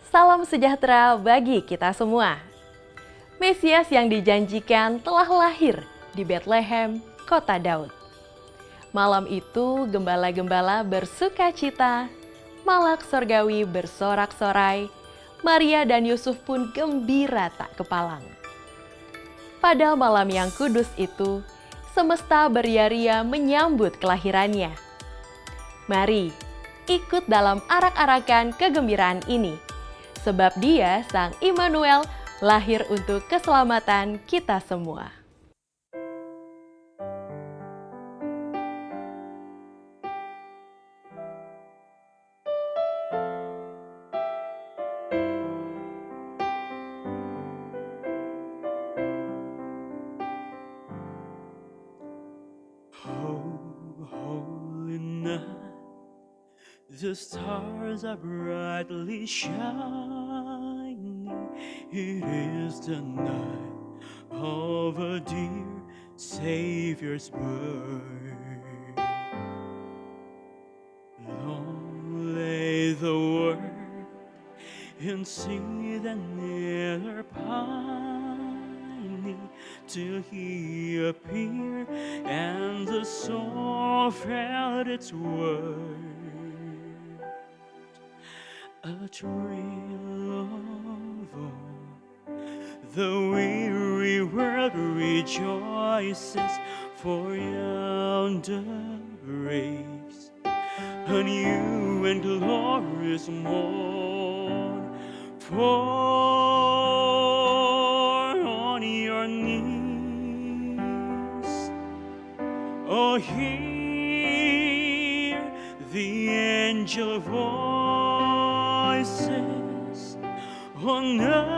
Salam sejahtera bagi kita semua. Mesias yang dijanjikan telah lahir di Bethlehem, kota Daud. Malam itu gembala-gembala bersuka cita, malak sorgawi bersorak-sorai, Maria dan Yusuf pun gembira tak kepalang. Pada malam yang kudus itu, semesta beria-ria menyambut kelahirannya. Mari ikut dalam arak-arakan kegembiraan ini, sebab Dia, Sang Immanuel, lahir untuk keselamatan kita semua. Holy night, the stars are brightly shining. It is the night of a dear Savior's birth. Long lay the world in sin and never pining, till He appeared and the soul felt its worth. A thrill of all, the weary world rejoices, for yonder breaks a new and glorious morn. For on your knees, oh, hear the angel voices. Oh, night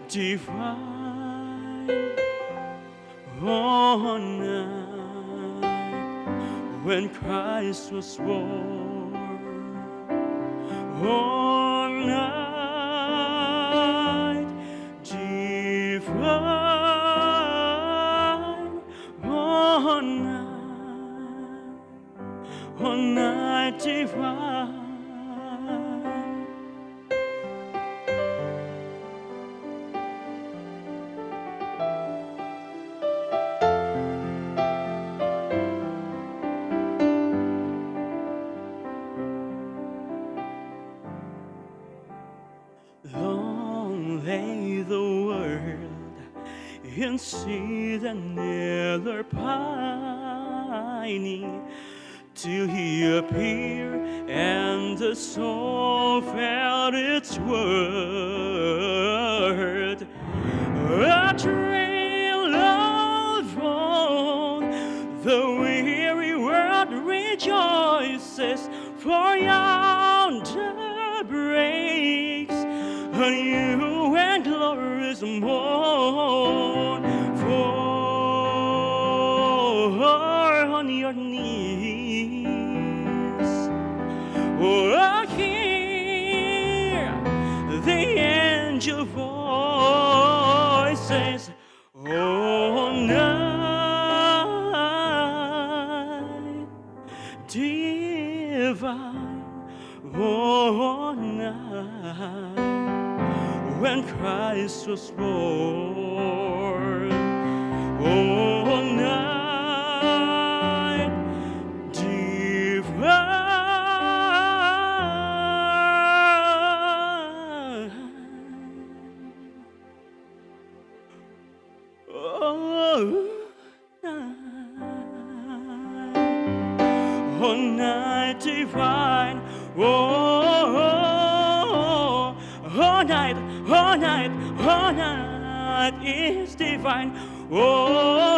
divine, oh, night when Christ was born. Oh, night divine, oh, night divine. Long lay the world in sin and never pining, till He appeared and the soul felt its worth. A trail of all, the weary world rejoices, for yonder breaks a new and glorious morn. For on your knees, oh, hear the angel voices. Oh, night divine, oh, night when Christ was born. Oh, night divine, oh, night divine, oh, night is divine, oh,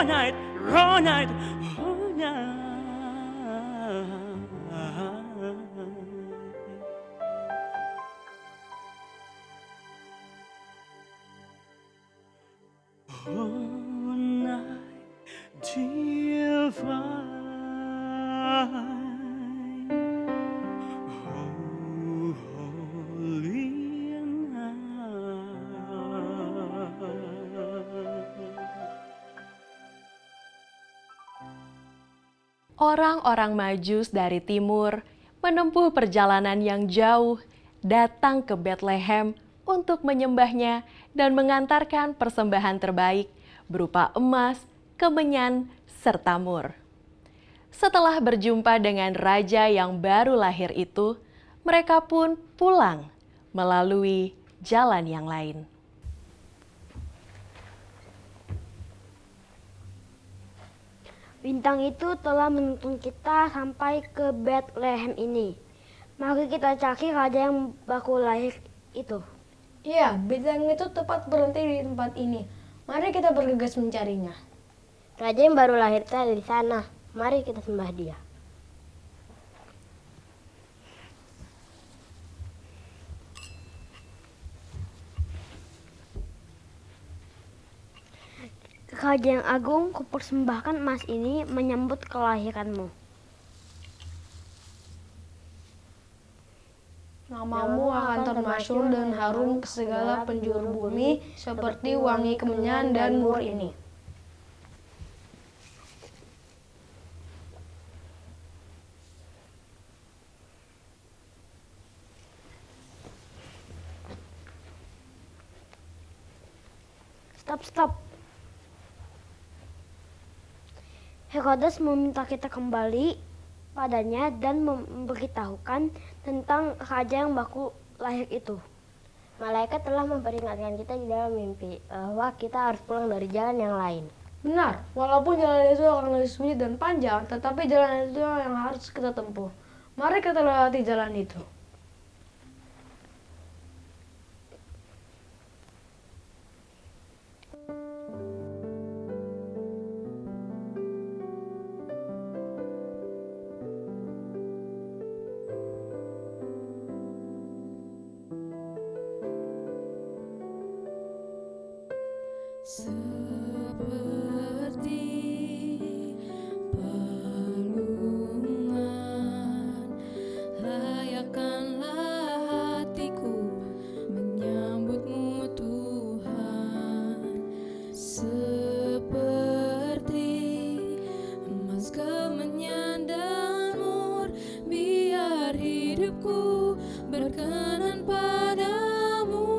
night, oh, night. Oh, night divine, oh, holy night. orang-orang Majus dari timur menempuh perjalanan yang jauh datang ke Betlehem untuk menyembahnya dan mengantarkan persembahan terbaik berupa emas, kemenyan, serta mur. Setelah berjumpa dengan raja yang baru lahir itu, mereka pun pulang melalui jalan yang lain. Bintang itu telah menuntun kita sampai ke Bethlehem ini. Mari kita cari raja yang baru lahir itu. Iya, bintang itu tepat berhenti di tempat ini. Mari kita bergegas mencarinya. Raja yang baru lahir itu ada di sana. Mari kita sembah dia. Raja yang agung, kupersembahkan emas ini menyambut kelahiranmu. Namamu akan termasyhur dan harum ke segala penjuru bumi seperti wangi kemenyan dan mur ini. Stop. Herodes meminta kita kembali padanya dan memberitahukan tentang raja yang baru lahir itu. Malaikat telah memperingatkan kita di dalam mimpi bahwa kita harus pulang dari jalan yang lain. Benar, walaupun jalan itu akan lebih sulit dan panjang, tetapi jalan itu yang harus kita tempuh. Mari kita lewati jalan itu. Seperti palungan, layakkanlah hatiku menyambutmu Tuhan. Seperti emas, kemenyan dan mur, biar hidupku berkenan padamu.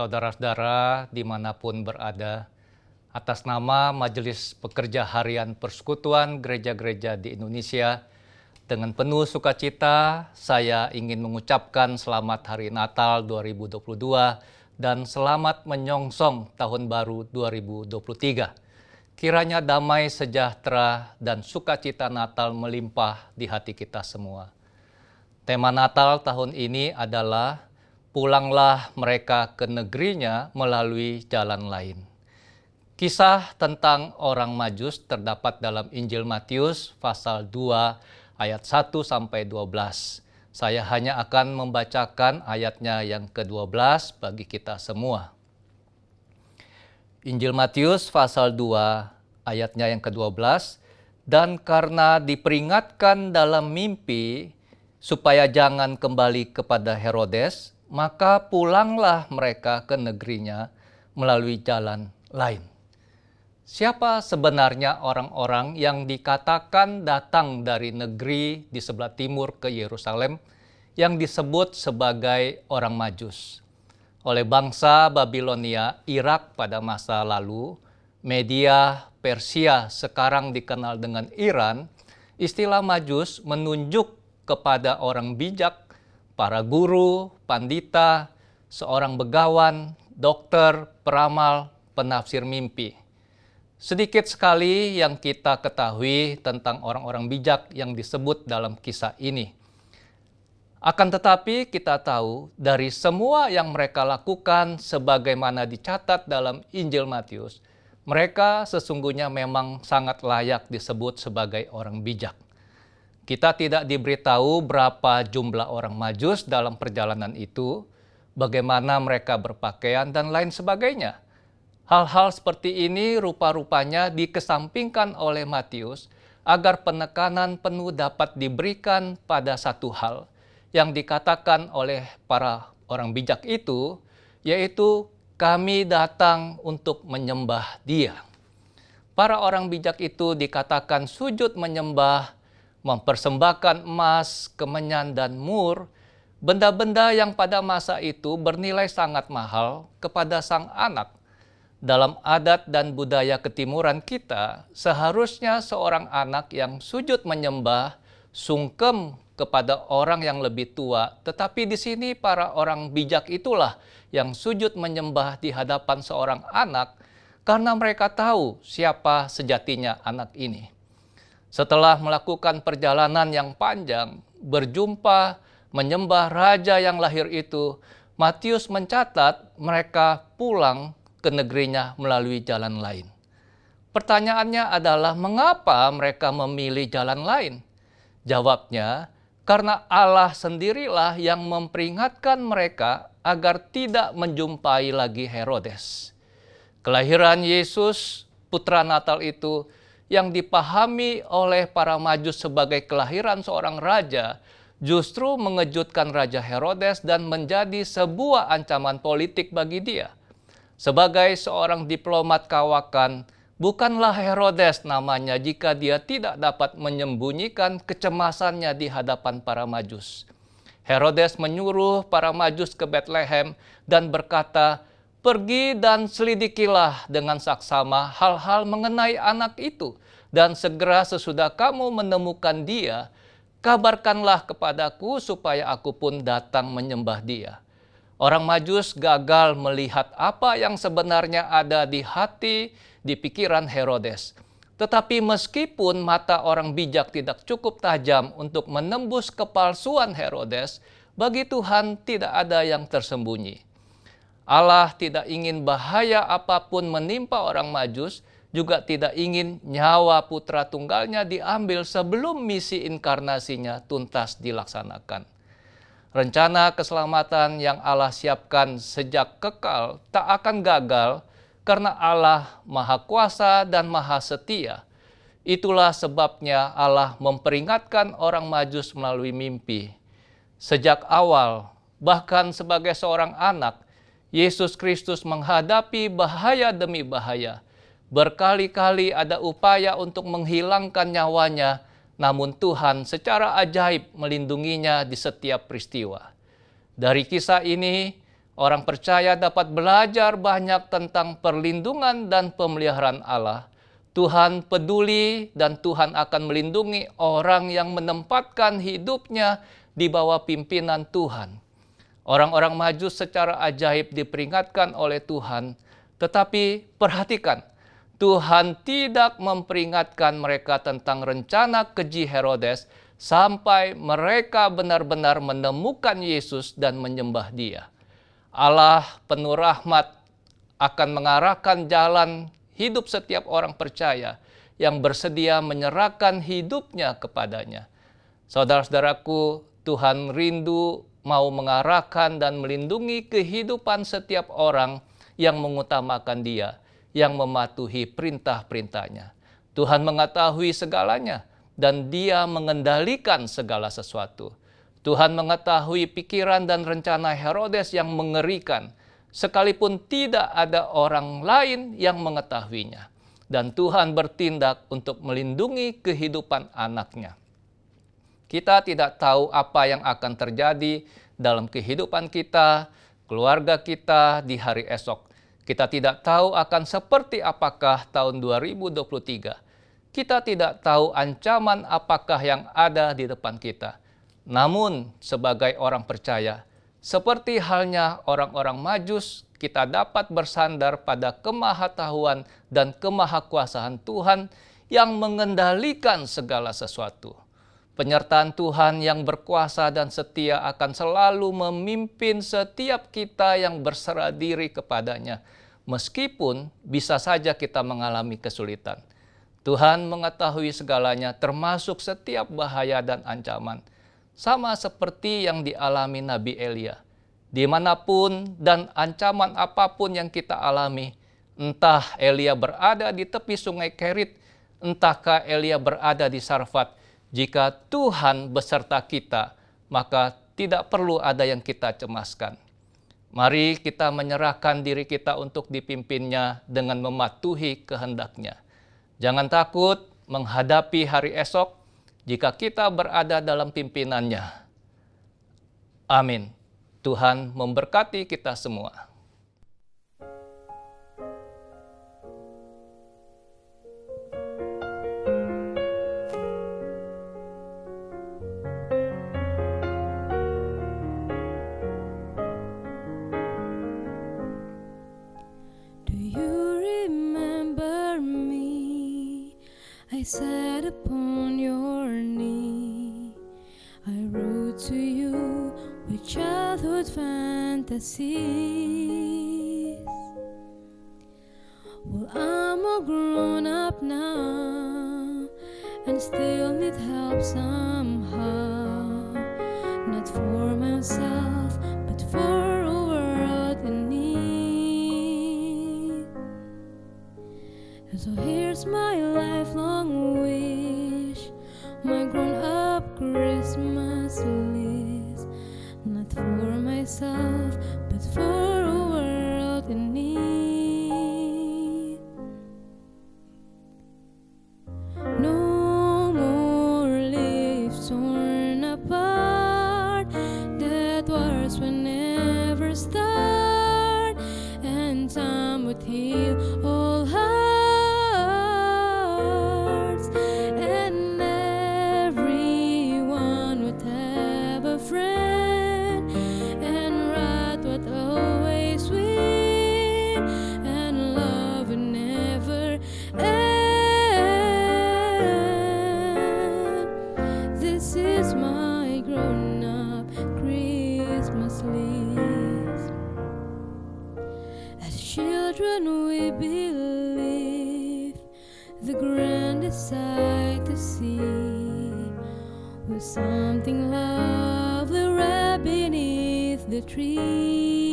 saudara-saudara dimanapun berada. Atas nama Majelis Pekerja Harian Persekutuan Gereja-Gereja di Indonesia, dengan penuh sukacita saya ingin mengucapkan selamat Hari Natal 2022 dan selamat menyongsong Tahun Baru 2023. Kiranya damai, sejahtera, dan sukacita Natal melimpah di hati kita semua. Tema Natal tahun ini adalah pulanglah mereka ke negerinya melalui jalan lain. Kisah tentang orang Majus terdapat dalam Injil Matius pasal 2 ayat 1 sampai 12. Saya hanya akan membacakan ayatnya yang ke-12 bagi kita semua. Injil Matius pasal 2 ayatnya yang ke-12, dan karena diperingatkan dalam mimpi supaya jangan kembali kepada Herodes, maka pulanglah mereka ke negerinya melalui jalan lain. Siapa sebenarnya orang-orang yang dikatakan datang dari negeri di sebelah timur ke Yerusalem yang disebut sebagai orang Majus? Oleh bangsa Babilonia, Irak pada masa lalu, Media, Persia sekarang dikenal dengan Iran, istilah Majus menunjuk kepada orang bijak, para guru, pandita, seorang begawan, dokter, peramal, penafsir mimpi. Sedikit sekali yang kita ketahui tentang orang-orang bijak yang disebut dalam kisah ini. Akan tetapi kita tahu dari semua yang mereka lakukan sebagaimana dicatat dalam Injil Matius, mereka sesungguhnya memang sangat layak disebut sebagai orang bijak. Kita tidak diberitahu berapa jumlah orang Majus dalam perjalanan itu, bagaimana mereka berpakaian, dan lain sebagainya. Hal-hal seperti ini rupa-rupanya dikesampingkan oleh Matius agar penekanan penuh dapat diberikan pada satu hal yang dikatakan oleh para orang bijak itu, yaitu kami datang untuk menyembah Dia. Para orang bijak itu dikatakan sujud menyembah, mempersembahkan emas, kemenyan, dan mur, benda-benda yang pada masa itu bernilai sangat mahal kepada sang anak. Dalam adat dan budaya ketimuran kita, seharusnya seorang anak yang sujud menyembah, sungkem kepada orang yang lebih tua. Tetapi di sini para orang bijak itulah yang sujud menyembah di hadapan seorang anak karena mereka tahu siapa sejatinya anak ini. Setelah melakukan perjalanan yang panjang, berjumpa, menyembah raja yang lahir itu, Matius mencatat mereka pulang ke negerinya melalui jalan lain. Pertanyaannya adalah mengapa mereka memilih jalan lain? Jawabnya, karena Allah sendirilah yang memperingatkan mereka agar tidak menjumpai lagi Herodes. Kelahiran Yesus, putra Natal itu, yang dipahami oleh para Majus sebagai kelahiran seorang raja, justru mengejutkan Raja Herodes dan menjadi sebuah ancaman politik bagi dia. Sebagai seorang diplomat kawakan, bukanlah Herodes namanya jika dia tidak dapat menyembunyikan kecemasannya di hadapan para Majus. Herodes menyuruh para Majus ke Betlehem dan berkata, "Pergi dan selidikilah dengan saksama hal-hal mengenai anak itu, dan segera sesudah kamu menemukan dia, kabarkanlah kepadaku supaya aku pun datang menyembah dia." Orang Majus gagal melihat apa yang sebenarnya ada di hati, di pikiran Herodes. Tetapi meskipun mata orang bijak tidak cukup tajam untuk menembus kepalsuan Herodes, bagi Tuhan tidak ada yang tersembunyi. Allah tidak ingin bahaya apapun menimpa orang Majus, juga tidak ingin nyawa putra tunggalnya diambil sebelum misi inkarnasinya tuntas dilaksanakan. Rencana keselamatan yang Allah siapkan sejak kekal tak akan gagal karena Allah Maha Kuasa dan Maha Setia. Itulah sebabnya Allah memperingatkan orang Majus melalui mimpi. Sejak awal, bahkan sebagai seorang anak, Yesus Kristus menghadapi bahaya demi bahaya. Berkali-kali ada upaya untuk menghilangkan nyawanya, namun Tuhan secara ajaib melindunginya di setiap peristiwa. Dari kisah ini, orang percaya dapat belajar banyak tentang perlindungan dan pemeliharaan Allah. Tuhan peduli dan Tuhan akan melindungi orang yang menempatkan hidupnya di bawah pimpinan Tuhan. Orang-orang Majus secara ajaib diperingatkan oleh Tuhan, tetapi perhatikan, Tuhan tidak memperingatkan mereka tentang rencana keji Herodes sampai mereka benar-benar menemukan Yesus dan menyembah Dia. Allah penuh rahmat akan mengarahkan jalan hidup setiap orang percaya yang bersedia menyerahkan hidupnya kepadanya. Saudara-saudaraku, Tuhan rindu mau mengarahkan dan melindungi kehidupan setiap orang yang mengutamakan Dia, yang mematuhi perintah-perintahnya. Tuhan mengetahui segalanya dan Dia mengendalikan segala sesuatu. Tuhan mengetahui pikiran dan rencana Herodes yang mengerikan, sekalipun tidak ada orang lain yang mengetahuinya. Dan Tuhan bertindak untuk melindungi kehidupan anaknya. Kita tidak tahu apa yang akan terjadi dalam kehidupan kita, keluarga kita di hari esok. Kita tidak tahu akan seperti apakah tahun 2023. Kita tidak tahu ancaman apakah yang ada di depan kita. Namun, sebagai orang percaya, seperti halnya orang-orang Majus, kita dapat bersandar pada kemahatauan dan kemahakuasaan Tuhan yang mengendalikan segala sesuatu. Penyertaan Tuhan yang berkuasa dan setia akan selalu memimpin setiap kita yang berserah diri kepadanya, meskipun bisa saja kita mengalami kesulitan. Tuhan mengetahui segalanya, termasuk setiap bahaya dan ancaman, sama seperti yang dialami Nabi Elia. Dimanapun dan ancaman apapun yang kita alami, entah Elia berada di tepi sungai Kerit, entahkah Elia berada di Sarfat, jika Tuhan beserta kita, maka tidak perlu ada yang kita cemaskan. Mari kita menyerahkan diri kita untuk dipimpinnya dengan mematuhi kehendak-Nya. Jangan takut menghadapi hari esok jika kita berada dalam pimpinannya. Amin. Tuhan memberkati kita semua. I sat upon your knee. I wrote to you with childhood fantasies. Well, I'm all grown up now and still need help somehow. Not for myself, but for a world in need. So here's my lifelong wish, my grown-up Christmas list. Not for myself, but for a world in need. No more leaves torn apart, that wars will never start, and time would heal all hearts. Children, we believe the grandest sight to see was something lovely right beneath the tree.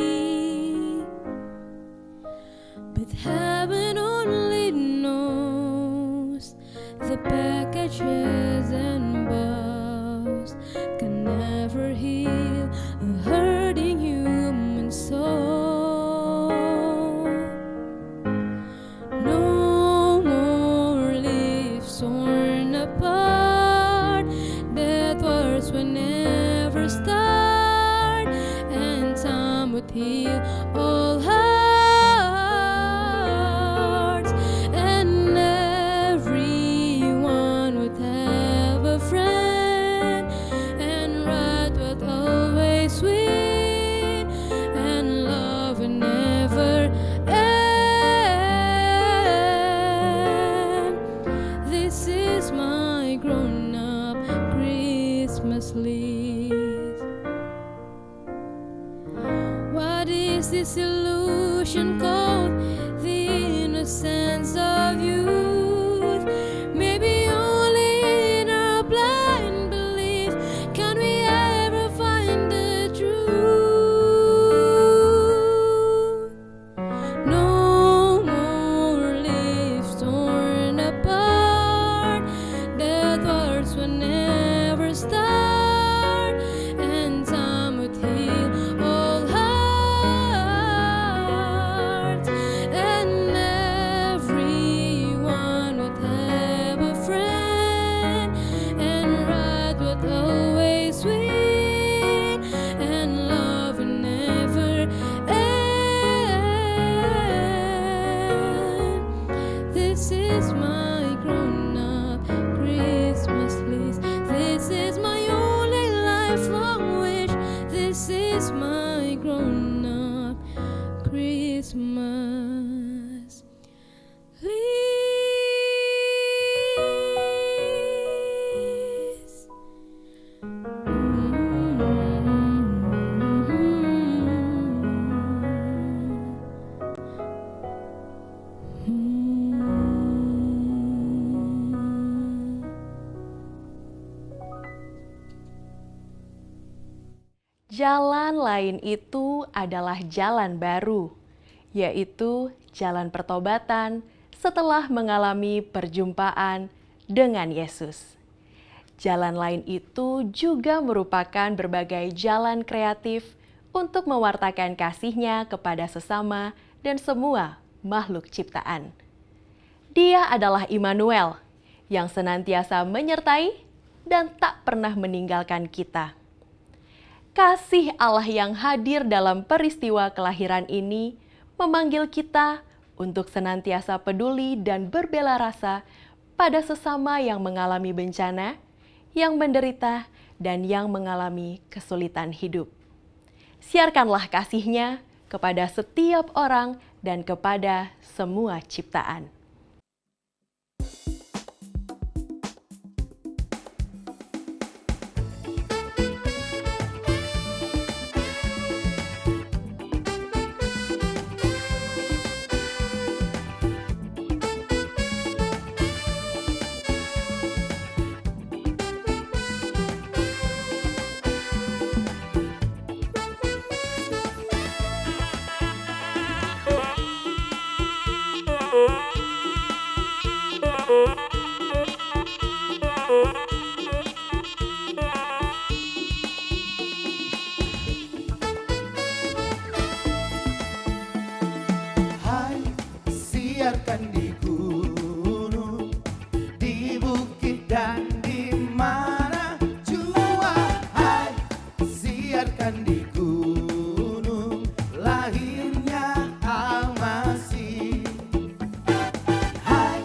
But heaven only knows the packages and bows can never heal a hurting human soul. Will never start, and time would heal sense of youth. Maybe only in our blind belief can we ever find the truth. No more leaves torn apart, dead words will never start, and time would heal all hearts, and everyone would have a friend, and right would always win, and love would never end. This is my grown-up Christmas list. This is my only lifelong wish. This is my grown-up Christmas list. Jalan lain itu adalah jalan baru, yaitu jalan pertobatan setelah mengalami perjumpaan dengan Yesus. Jalan lain itu juga merupakan berbagai jalan kreatif untuk mewartakan kasih-Nya kepada sesama dan semua makhluk ciptaan. Dia adalah Immanuel yang senantiasa menyertai dan tak pernah meninggalkan kita. Kasih Allah yang hadir dalam peristiwa kelahiran ini memanggil kita untuk senantiasa peduli dan berbela rasa pada sesama yang mengalami bencana, yang menderita, dan yang mengalami kesulitan hidup. Siarkanlah kasih-Nya kepada setiap orang dan kepada semua ciptaan. Hai, siarkan di gunung, di bukit dan di mana jua. Hai, siarkan di gunung, lahirnya Al-Masih. Hai,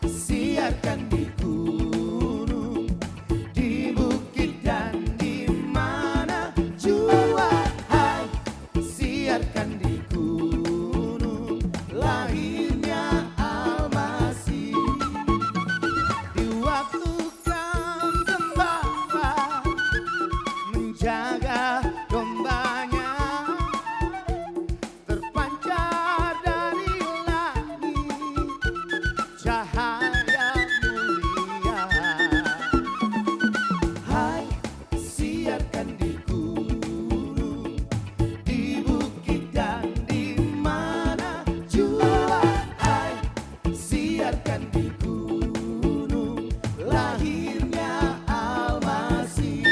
siarkan di gunung, di bukit dan di mana jua. Hai, siarkan di gunung, lahirnya Al-Masih. Di waktu kami gembala menjaga dombanya, terpancar dari langit cahaya mulia. Hai, siarkan di gunung, di bukit dan di mana jua. Hai, siarkan di gunung, lahirnya Al-Masih.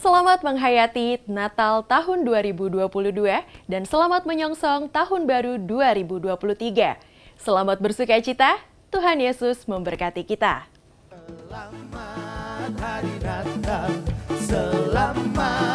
Selamat menghayati Natal tahun 2022 dan selamat menyongsong tahun baru 2023. Selamat bersukacita, Tuhan Yesus memberkati kita. Selamat hari Natal, selamat